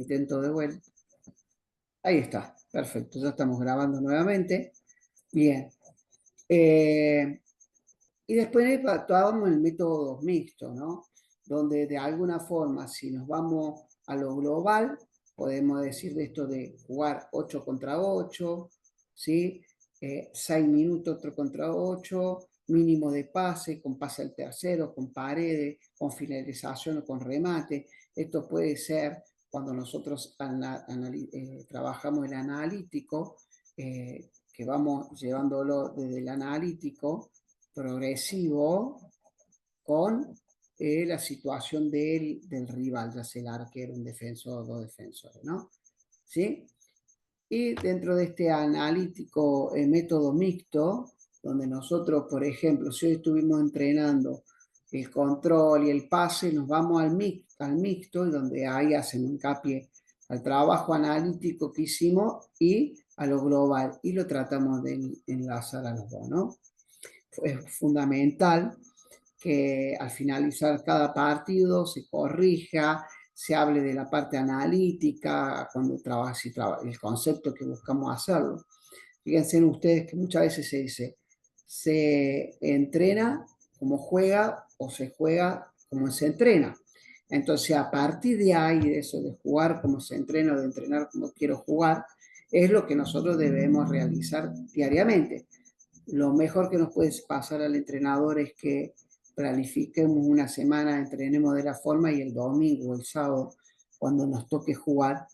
Intento de vuelta. Ahí está, perfecto, ya estamos grabando nuevamente. Bien. Y después actuábamos en el método mixto, ¿no? Donde de alguna forma, si nos vamos a lo global, podemos decir de esto de jugar 8 contra 8, ¿sí? 6 minutos 8 contra 8, mínimo de pase, con pase al tercero, con paredes, con finalización o con remate. Esto puede ser cuando nosotros trabajamos el analítico, que vamos llevándolo desde el analítico progresivo con la situación del rival, ya sea el arquero, un defensor o dos defensores, ¿no? ¿Sí? Y dentro de este analítico método mixto, donde nosotros, por ejemplo, si hoy estuvimos entrenando el control y el pase, nos vamos al mixto, y donde ahí hacen hincapié al trabajo analítico que hicimos y a lo global, y lo tratamos de enlazar a los dos, ¿no? Es fundamental que al finalizar cada partido se corrija, se hable de la parte analítica, cuando el concepto que buscamos hacerlo. Fíjense ustedes que muchas veces se dice, se entrena como juega o se juega como se entrena. Entonces, a partir de ahí, de eso de jugar como se entrena o de entrenar como quiero jugar, es lo que nosotros debemos realizar diariamente. Lo mejor que nos puede pasar al entrenador es que planifiquemos una semana, entrenemos de la forma y el domingo o el sábado, cuando nos toque jugar,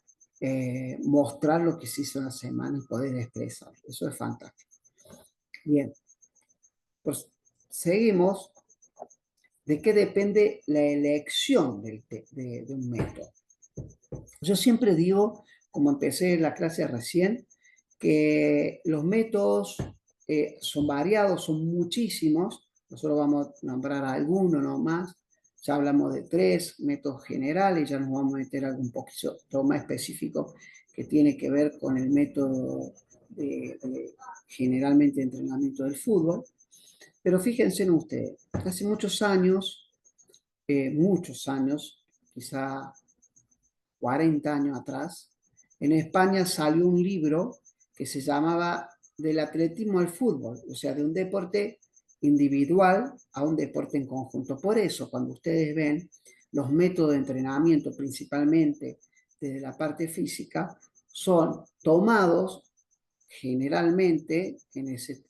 mostrar lo que se hizo en la semana y poder expresar. Eso es fantástico. Bien, pues seguimos. ¿De qué depende la elección de un método? Yo siempre digo, como empecé la clase recién, que los métodos son variados, son muchísimos. Nosotros vamos a nombrar algunos nomás. Ya hablamos de 3 métodos generales, ya nos vamos a meter algo un poquito más específico que tiene que ver con el método generalmente de entrenamiento del fútbol. Pero fíjense en ustedes, hace muchos años, quizá 40 años atrás, en España salió un libro que se llamaba Del atletismo al fútbol, o sea, de un deporte individual a un deporte en conjunto. Por eso, cuando ustedes ven los métodos de entrenamiento, principalmente desde la parte física, son tomados generalmente en ese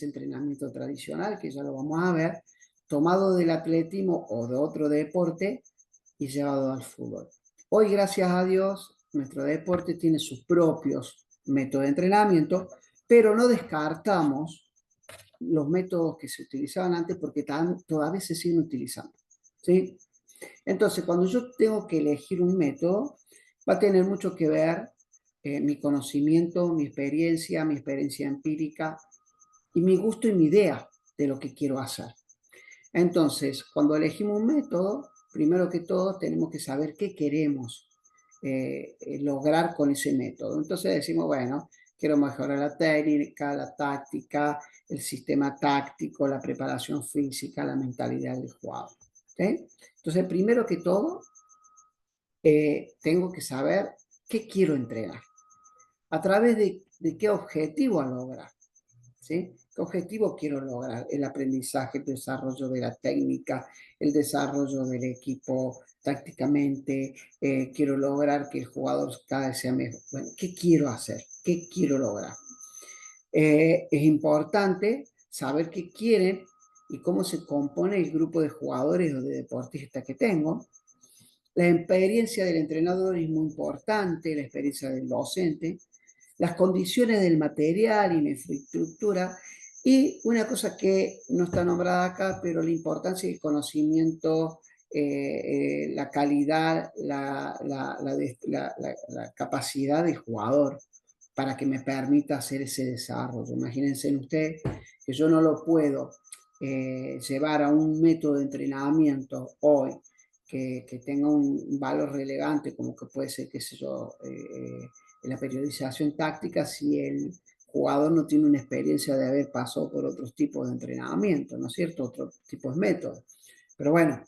entrenamiento tradicional, que ya lo vamos a ver, tomado del atletismo o de otro deporte y llevado al fútbol. Hoy, gracias a Dios, nuestro deporte tiene sus propios métodos de entrenamiento, pero no descartamos los métodos que se utilizaban antes porque todavía se siguen utilizando, ¿sí? Entonces, cuando yo tengo que elegir un método, va a tener mucho que ver mi conocimiento, mi experiencia empírica y mi gusto y mi idea de lo que quiero hacer. Entonces, cuando elegimos un método, primero que todo tenemos que saber qué queremos lograr con ese método. Entonces decimos, bueno, quiero mejorar la técnica, la táctica, el sistema táctico, la preparación física, la mentalidad del jugador. ¿Okay? Entonces, primero que todo, tengo que saber qué quiero entrenar, a través de qué objetivo a lograr. ¿Sí? ¿Qué objetivo quiero lograr? El aprendizaje, el desarrollo de la técnica, el desarrollo del equipo tácticamente, quiero lograr que el jugador cada vez sea mejor. Bueno, ¿qué quiero hacer? ¿Qué quiero lograr? Es importante saber qué quieren y cómo se compone el grupo de jugadores o de deportistas que tengo. La experiencia del entrenador es muy importante, la experiencia del docente, las condiciones del material y la infraestructura, y una cosa que no está nombrada acá, pero la importancia del conocimiento, la calidad, la capacidad del jugador para que me permita hacer ese desarrollo. Imagínense ustedes que yo no lo puedo llevar a un método de entrenamiento hoy que tenga un valor relevante, como que puede ser, qué sé yo, en la periodización táctica, si el jugador no tiene una experiencia de haber pasado por otros tipos de entrenamiento, ¿no es cierto? Otros tipos de métodos. Pero bueno,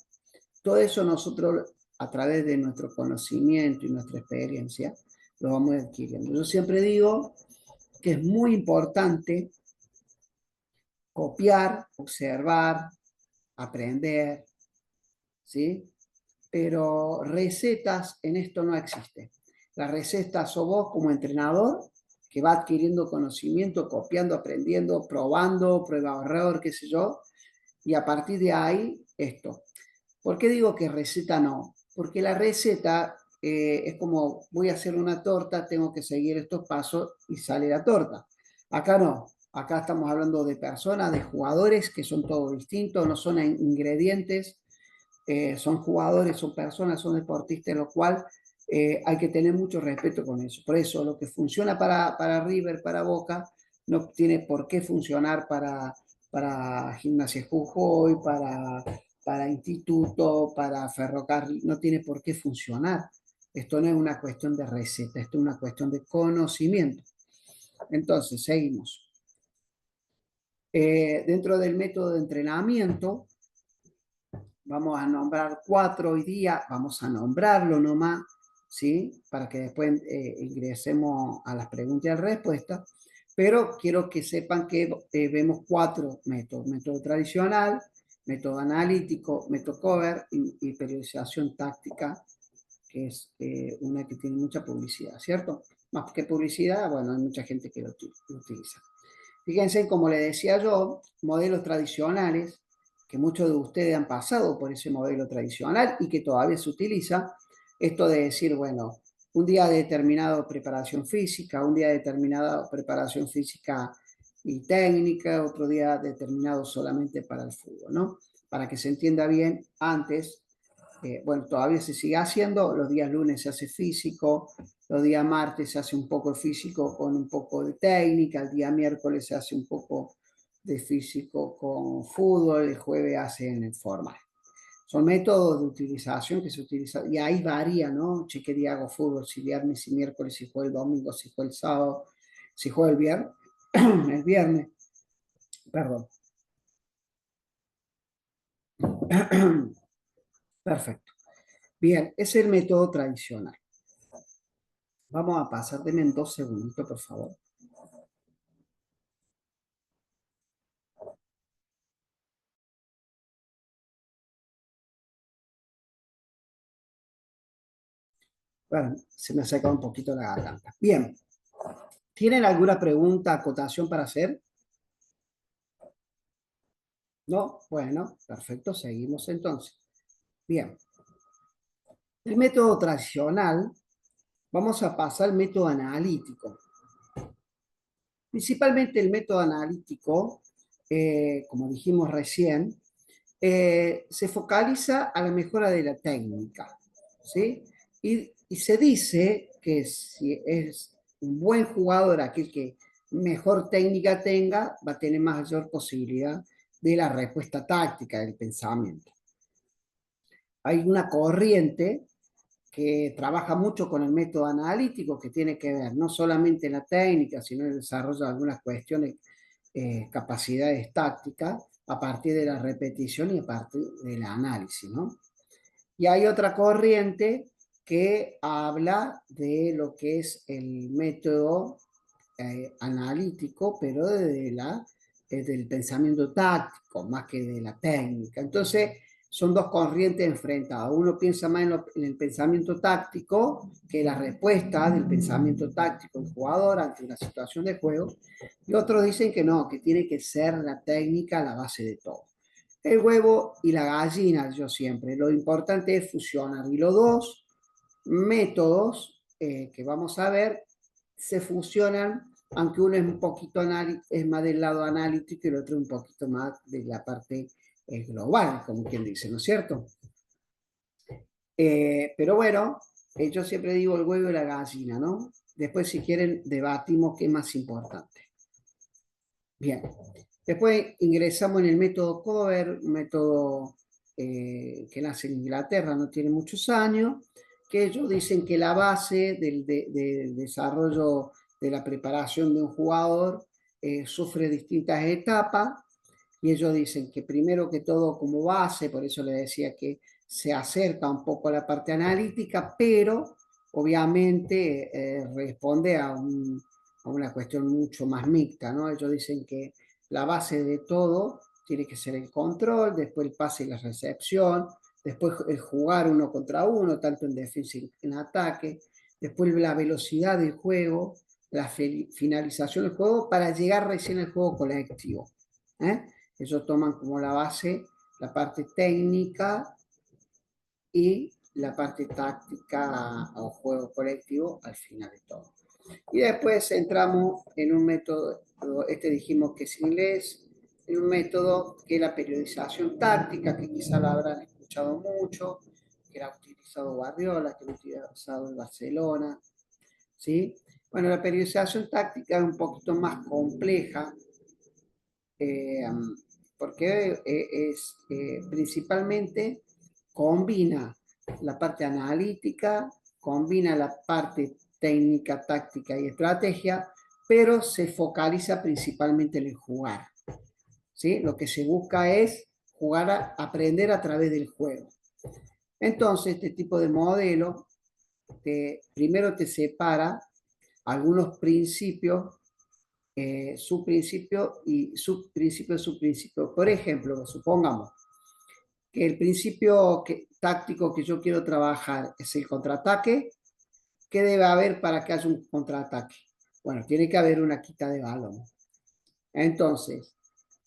todo eso nosotros a través de nuestro conocimiento y nuestra experiencia, lo vamos adquiriendo. Yo siempre digo que es muy importante copiar, observar, aprender, ¿sí? Pero recetas en esto no existen. Las recetas sos vos como entrenador que va adquiriendo conocimiento, copiando, aprendiendo, probando, prueba error, qué sé yo, y a partir de ahí esto. ¿Por qué digo que receta no? Porque la receta es como voy a hacer una torta, tengo que seguir estos pasos y sale la torta. Acá no, acá estamos hablando de personas, de jugadores que son todos distintos, no son ingredientes, son jugadores, son personas, son deportistas, lo cual hay que tener mucho respeto con eso. Por eso lo que funciona para River, para Boca, no tiene por qué funcionar para Gimnasia Jujuy, para Instituto, para Ferrocarril, no tiene por qué funcionar. Esto no es una cuestión de receta, esto es una cuestión de conocimiento. Entonces, seguimos. Dentro del método de entrenamiento, vamos a nombrar 4 hoy día, vamos a nombrarlo nomás, ¿sí? Para que después ingresemos a las preguntas y respuestas. Pero quiero que sepan que vemos 4 métodos. Método tradicional, método analítico, método cover y periodización táctica, que es una que tiene mucha publicidad, ¿cierto? Más que publicidad, bueno, hay mucha gente que lo utiliza. Fíjense, como le decía yo, modelos tradicionales, que muchos de ustedes han pasado por ese modelo tradicional y que todavía se utiliza, esto de decir, bueno, un día determinado preparación física, un día determinada preparación física y técnica, otro día determinado solamente para el fútbol, ¿no? Para que se entienda bien, antes, bueno, todavía se sigue haciendo, los días lunes se hace físico, los días martes se hace un poco de físico con un poco de técnica, el día miércoles se hace un poco de físico con fútbol, el jueves hacen el formal. Son métodos de utilización que se utilizan, y ahí varía, ¿no? Che, qué día hago fútbol, si viernes, si miércoles, si juego el domingo, si juego el sábado, si juego el viernes, el viernes, perdón. Perfecto. Bien, es el método tradicional. Vamos a pasar, denme en 2 segunditos, por favor. Bueno, se me ha secado un poquito la garganta. Bien, ¿tienen alguna pregunta, acotación para hacer? ¿No? Bueno, perfecto, seguimos entonces. Bien, el método tradicional, vamos a pasar al método analítico. Principalmente el método analítico, como dijimos recién, se focaliza a la mejora de la técnica, ¿sí? Y se dice que si es un buen jugador, aquel que mejor técnica tenga, va a tener mayor posibilidad de la respuesta táctica del pensamiento. Hay una corriente que trabaja mucho con el método analítico, que tiene que ver no solamente en la técnica, sino en el desarrollo de algunas cuestiones, capacidades tácticas, a partir de la repetición y a partir del análisis, ¿no? Y hay otra corriente que habla de lo que es el método analítico, pero del pensamiento táctico, más que de la técnica. Entonces, son dos corrientes enfrentadas. Uno piensa más en el pensamiento táctico, que la respuesta del pensamiento táctico del jugador ante una situación de juego, y otros dicen que no, que tiene que ser la técnica la base de todo. El huevo y la gallina, yo siempre. Lo importante es fusionar. Y los dos métodos que vamos a ver se fusionan, aunque uno es un poquito es más del lado analítico y el otro un poquito más de la parte global, como quien dice, ¿no es cierto? Pero bueno, yo siempre digo el huevo y la gallina, ¿no? Después, si quieren, debatimos qué es más importante. Bien. Después ingresamos en el método Cover, un método que nace en Inglaterra, no tiene muchos años, que ellos dicen que la base del desarrollo de la preparación de un jugador sufre distintas etapas, y ellos dicen que primero que todo como base, por eso les decía que se acerca un poco a la parte analítica, pero obviamente responde a una cuestión mucho más mixta, ¿no? Ellos dicen que la base de todo tiene que ser el control, después el pase y la recepción, después el jugar uno contra uno, tanto en defensa y en ataque, después la velocidad del juego, la finalización del juego para llegar recién al juego colectivo. ¿eh? Ellos toman como la base la parte técnica y la parte táctica o juego colectivo al final de todo. Y después entramos en un método, este dijimos que es inglés, en un método que es la periodización táctica, que quizá la habrán escuchado mucho, que era utilizado Guardiola, que lo ha utilizado el Barcelona, ¿sí? Bueno, la periodización táctica es un poquito más compleja, eh, porque principalmente combina la parte analítica, combina la parte técnica, táctica y estrategia, pero se focaliza principalmente en el jugar. ¿Sí? Lo que se busca es jugar aprender a través del juego. Entonces, este tipo de modelo primero te separa algunos principios, su principio y su principio de su principio. Por ejemplo, supongamos que el principio táctico que yo quiero trabajar es el contraataque. ¿Qué debe haber para que haya un contraataque? Bueno, tiene que haber una quita de balón. Entonces,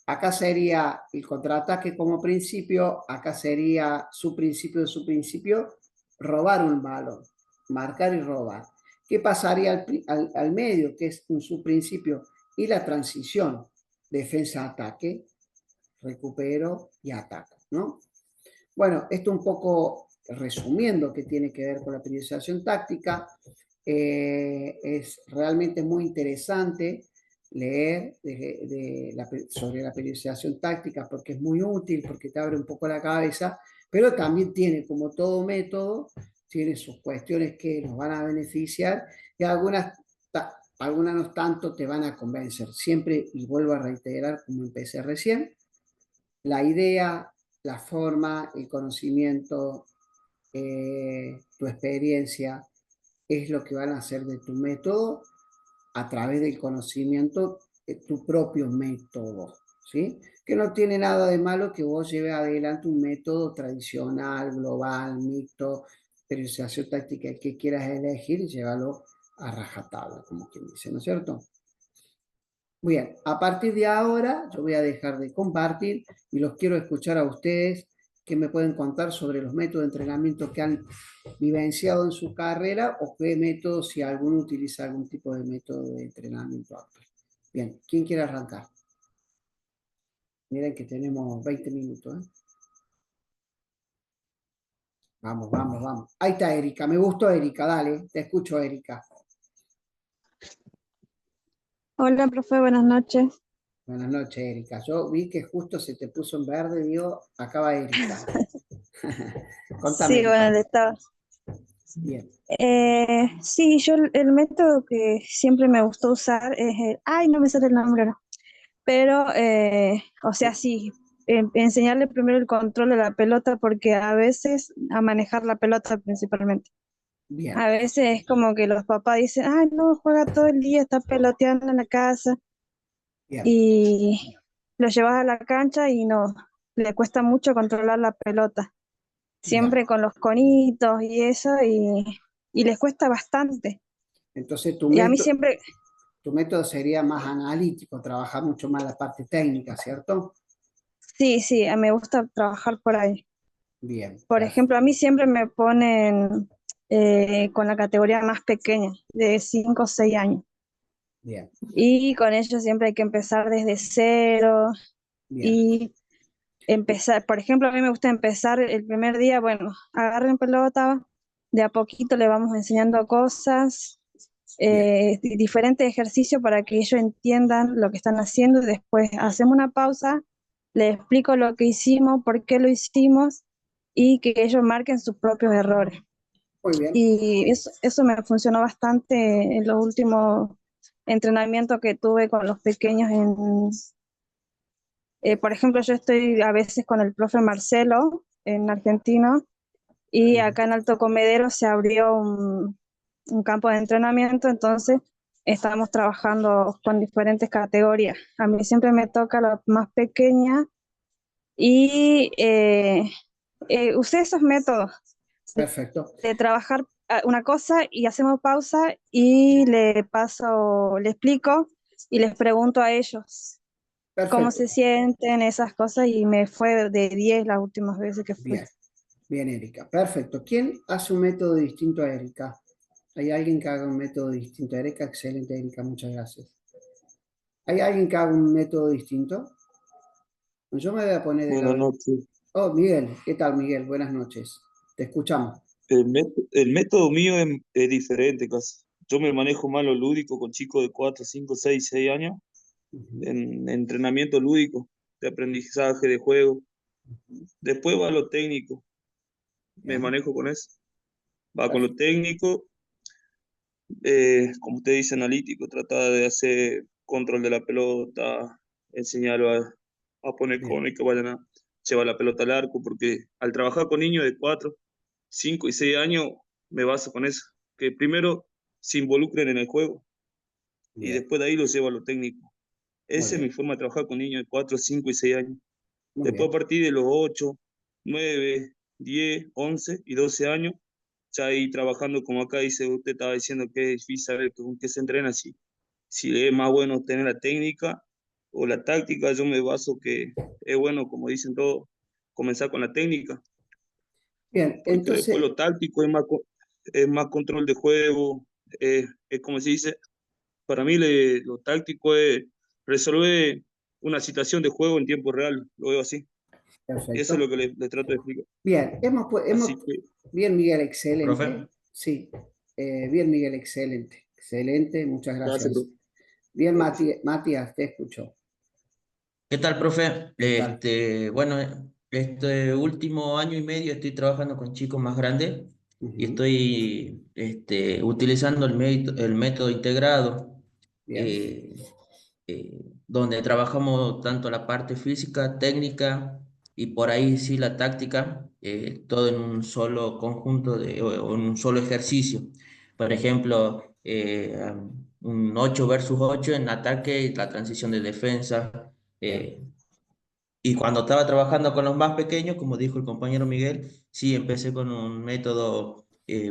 acá sería el contraataque como principio, acá sería su principio de su principio, robar un balón, marcar y robar. ¿Qué pasaría al medio, que es un subprincipio? Y la transición, defensa-ataque, recupero y ataco, ¿no? Bueno, esto un poco resumiendo que tiene que ver con la periodización táctica, es realmente muy interesante leer sobre la periodización táctica porque es muy útil, porque te abre un poco la cabeza, pero también tiene, como todo método, tiene sus cuestiones que nos van a beneficiar y algunas no tanto te van a convencer. Siempre, y vuelvo a reiterar como empecé recién, la idea, la forma, el conocimiento, tu experiencia es lo que van a hacer de tu método a través del conocimiento, tu propio método, ¿sí? Que no tiene nada de malo que vos lleves adelante un método tradicional, global, mixto, periodización táctica, el que quieras elegir y llévalo a rajatabla, como quien dice, ¿no es cierto? Bien, a partir de ahora yo voy a dejar de compartir y los quiero escuchar a ustedes que me pueden contar sobre los métodos de entrenamiento que han vivenciado en su carrera o qué métodos, si alguno utiliza algún tipo de método de entrenamiento actual. Bien, ¿quién quiere arrancar? Miren que tenemos 20 minutos. ¿eh? Vamos, vamos, vamos. Ahí está Erika, me gustó Erika, dale, te escucho Erika. Hola, profe, buenas noches. Buenas noches Erika. Yo vi que justo se te puso en verde, digo, acaba Erika. Contame Sí, Erika. bueno, le estaba. Bien. Sí, yo el método que siempre me gustó usar es ay, no me sale el nombre ahora. Pero, o sea, sí, enseñarle primero el control de la pelota porque a veces, a manejar la pelota principalmente. Bien, A veces es como que los papás dicen, ay, no, juega todo el día, está peloteando en la casa bien, y lo llevas a la cancha y no, le cuesta mucho controlar la pelota. bien. Siempre con los conitos y eso, y les cuesta bastante. Entonces Y a mí siempre, tu método sería más analítico, trabajar mucho más la parte técnica, ¿cierto? sí, sí, me gusta trabajar por ahí. Bien, Por ejemplo, a perfecto. mí siempre me ponen con la categoría más pequeña, de 5 o 6 años. Bien, Y con ellos siempre hay que empezar desde cero bien. y empezar, por ejemplo, a mí me gusta empezar el primer día, bueno, agarren pelota, de a poquito le vamos enseñando cosas, Bien, diferentes ejercicios para que ellos entiendan lo que están haciendo. Después hacemos una pausa, les explico lo que hicimos, por qué lo hicimos y que ellos marquen sus propios errores. muy bien. Y eso me funcionó bastante en los últimos entrenamientos que tuve con los pequeños por ejemplo, yo estoy a veces con el profe Marcelo en Argentina y Bien, acá en Alto Comedero se abrió un campo de entrenamiento, entonces estamos trabajando con diferentes categorías. A mí siempre me toca la más pequeña y usé esos métodos perfecto, de trabajar una cosa y hacemos pausa y le paso, le explico y les pregunto a ellos cómo perfecto. se sienten esas cosas y me fue de 10 las últimas veces que fui. Bien, bien, Erika. Perfecto. ¿Quién hace un método distinto a Erika? ¿Hay alguien que haga un método distinto a Erika? Excelente, Erika, muchas gracias. ¿Hay alguien que haga un método distinto? Yo me voy a poner de Buenas lado. noches. Oh, Miguel, ¿qué tal, Miguel? Buenas noches. Te escuchamos. El método mío es diferente casi. Yo me manejo más lo lúdico con chicos de 4, 5, 6, 6 años Ujú, en entrenamiento lúdico, de aprendizaje de juego. Después va lo técnico, me bien, manejo con eso. Va con lo perfecto, técnico, como usted dice, analítico, tratar de hacer control de la pelota, enseñarlo a poner bien, cono y que vayan a llevar la pelota al arco, porque al trabajar con niños de 4, 5 y 6 años, me baso con eso, que primero se involucren en el juego y bien, después de ahí los llevo a lo técnico. muy Esa es mi bien, forma de trabajar con niños de 4, 5 y 6 años. muy Después a bien. partir de los 8, 9, 10, 11 y 12 años, ya ahí trabajando como acá dice, usted estaba diciendo que es difícil saber con qué se entrena, si es más bueno tener la técnica o la táctica, yo me baso que es bueno, como dicen todos, comenzar con la técnica, Bien, porque después entonces, lo táctico es más control de juego, es como se dice, para mí lo táctico es resolver una situación de juego en tiempo real, lo veo así. Eso es lo perfecto. que le trato de explicar. Bien, Así que, bien, Miguel, Profe, excelente. Sí, bien, Miguel, excelente. Excelente, muchas gracias, gracias. bro. Bien, Gracias. Matías, te escucho. ¿qué tal, profe? ¿Qué tal? Bueno, este último año y medio estoy trabajando con chicos más grandes y Ujú, estoy utilizando el método integrado, bien, eh, donde trabajamos tanto la parte física, técnica y por ahí sí la táctica, todo en un solo conjunto o en un solo ejercicio. Por ejemplo, un 8 versus 8 en ataque y la transición de defensa. bien, eh, y cuando estaba trabajando con los más pequeños, como dijo el compañero Miguel, sí empecé con un método,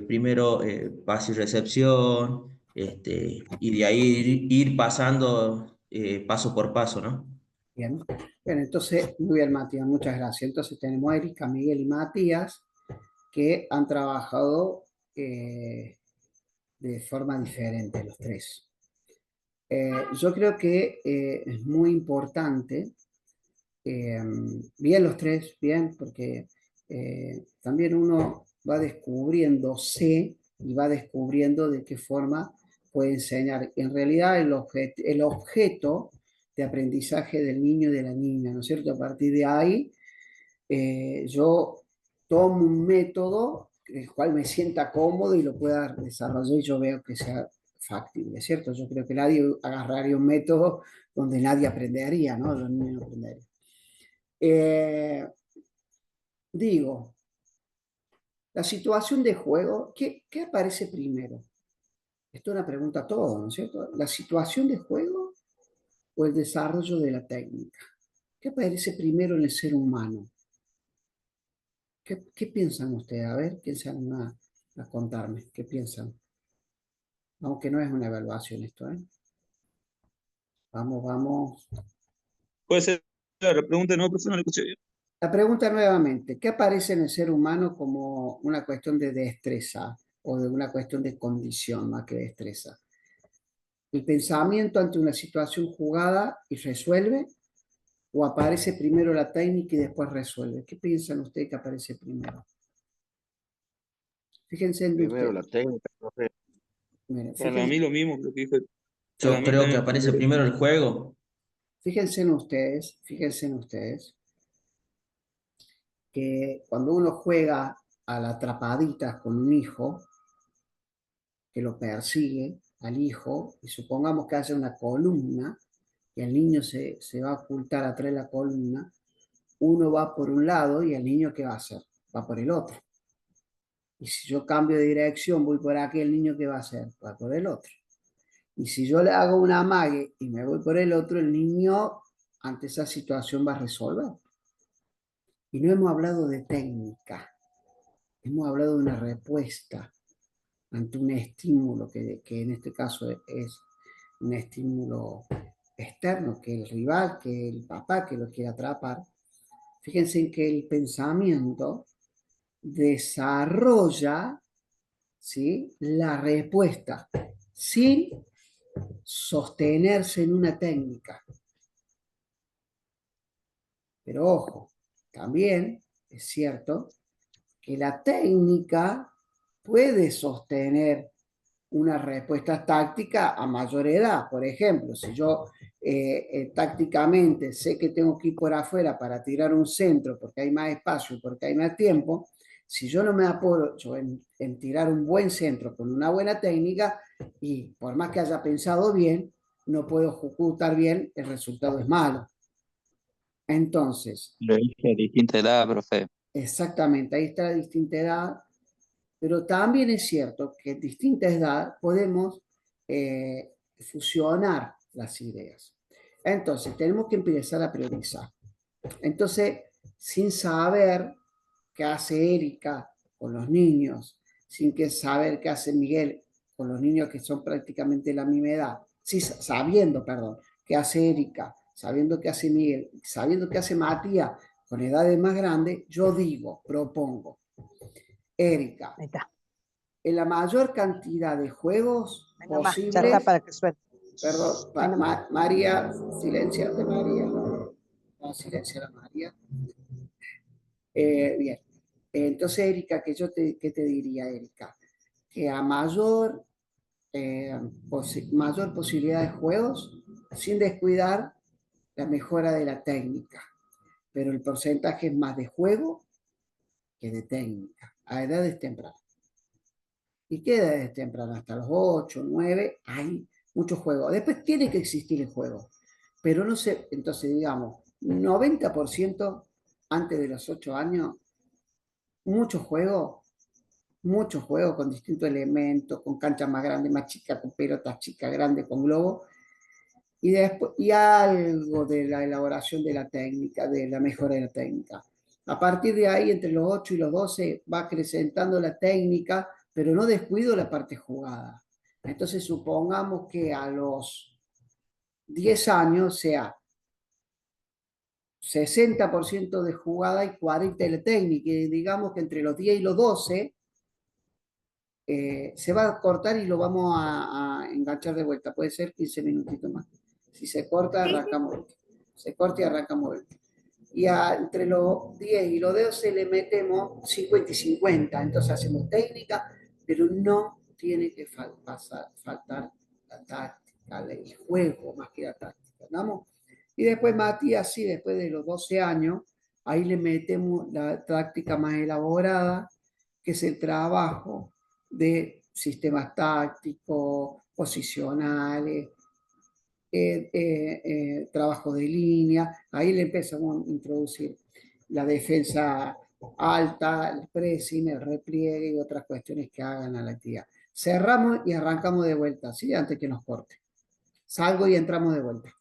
primero pase y recepción, y de ahí ir pasando paso por paso, ¿no? bien. Bien, entonces, muy bien, Matías, muchas gracias. Entonces tenemos a Erika, Miguel y Matías que han trabajado de forma diferente los tres. Yo creo que es muy importante, eh, bien los tres, bien, porque también uno va descubriéndose y va descubriendo de qué forma puede enseñar. En realidad el objeto de aprendizaje del niño y de la niña, ¿no es cierto? A partir de ahí, yo tomo un método el cual me sienta cómodo y lo pueda desarrollar y yo veo que sea factible, ¿cierto? Yo creo que nadie agarraría un método donde nadie aprendería, ¿no? Los niños no aprenderían. Eh, digo, la situación de juego, ¿qué aparece primero? Esto es una pregunta a todos, ¿no es cierto? ¿La situación de juego o el desarrollo de la técnica? ¿Qué aparece primero en el ser humano? ¿Qué piensan ustedes? A ver, ¿quién se anima a contarme? ¿Qué piensan? Aunque no es una evaluación esto, ¿eh? Vamos, vamos. Puede ser la pregunta, no, profesor, no la escuché bien. La pregunta nuevamente, ¿qué aparece en el ser humano como una cuestión de destreza o de una cuestión de condición más que destreza? ¿El pensamiento ante una situación jugada y resuelve? ¿O aparece primero la técnica y después resuelve? ¿Qué piensan ustedes que aparece primero? Fíjense en Primero usted. la técnica, profe. Miren, Para mí fíjense, lo mismo, lo que dijo. Para Yo mí creo que también aparece primero. primero el juego. fíjense en ustedes, que cuando uno juega a la atrapaditas con un hijo, que lo persigue al hijo, y supongamos que haya una columna, y el niño se va a ocultar atrás de la columna, uno va por un lado y el niño ¿qué va a hacer? Va por el otro. Y si yo cambio de dirección, voy por aquí, el niño, ¿qué va a hacer? Va por el otro. Y si yo le hago un amague y me voy por el otro, el niño ante esa situación va a resolver. Y no hemos hablado de técnica, hemos hablado de una respuesta ante un estímulo que en este caso es un estímulo externo, que el rival, que el papá que lo quiere atrapar. Fíjense en que el pensamiento desarrolla, ¿sí?, la respuesta sin sostenerse en una técnica. Pero ojo, también es cierto que la técnica puede sostener una respuesta táctica a mayor edad. Por ejemplo, si yo tácticamente sé que tengo que ir por afuera para tirar un centro porque hay más espacio, porque hay más tiempo, si yo no me apuro en tirar un buen centro con una buena técnica, y por más que haya pensado bien, no puedo ejecutar bien, el resultado es malo. Entonces, Lo dije a distinta edad, profe. exactamente, ahí está la distinta edad, pero también es cierto que en distinta edad podemos fusionar las ideas. Entonces, tenemos que empezar a priorizar. Entonces, sin saber qué hace Erika con los niños, sin que saber qué hace Miguel con los niños que son prácticamente la misma edad, sí, sabiendo, perdón, qué hace Erika, sabiendo qué hace Miguel, sabiendo qué hace Matías con edades más grandes, yo digo, propongo, Erika, Ahí está. en la mayor cantidad de juegos Ahí nomás, ya posibles. está para que suene. Perdón, Ahí nomás. María, silenciate María. No, silencia a María. Bien. Entonces, Erika, ¿qué te diría, Erika? Que a mayor posibilidad de juegos, sin descuidar la mejora de la técnica. Pero el porcentaje es más de juego que de técnica, a edades tempranas. ¿Y qué edades tempranas? Hasta los 8, 9, hay muchos juegos. Después tiene que existir el juego, pero no sé, entonces digamos, 90% antes de los 8 años, muchos juegos con distintos elementos, con canchas más grandes, más chicas, con pelotas chicas, grandes, con globos, y después y algo de la elaboración de la técnica, de la mejora de la técnica. A partir de ahí, entre los 8 y los 12, va acrecentando la técnica, pero no descuido la parte jugada. Entonces, supongamos que a los 10 años sea 60% de jugada y 40% de la técnica, y digamos que entre los 10 y los 12 se va a cortar y lo vamos a enganchar de vuelta. Puede ser 15 minutitos más. Si se corta, arrancamos. Se corta y arrancamos. Y entre los 10 y los 12 le metemos 50 y 50. Entonces hacemos técnica, pero no tiene que faltar la táctica, el juego más que la táctica. ¿Vamos? Y después Matías, sí, después de los 12 años, ahí le metemos la táctica más elaborada, que es el trabajo de sistemas tácticos, posicionales, trabajo de línea. Ahí le empezamos a introducir la defensa alta, el pressing, el repliegue y otras cuestiones que hagan a la actividad. Cerramos y arrancamos de vuelta, ¿sí? Antes que nos corte. Salgo y entramos de vuelta.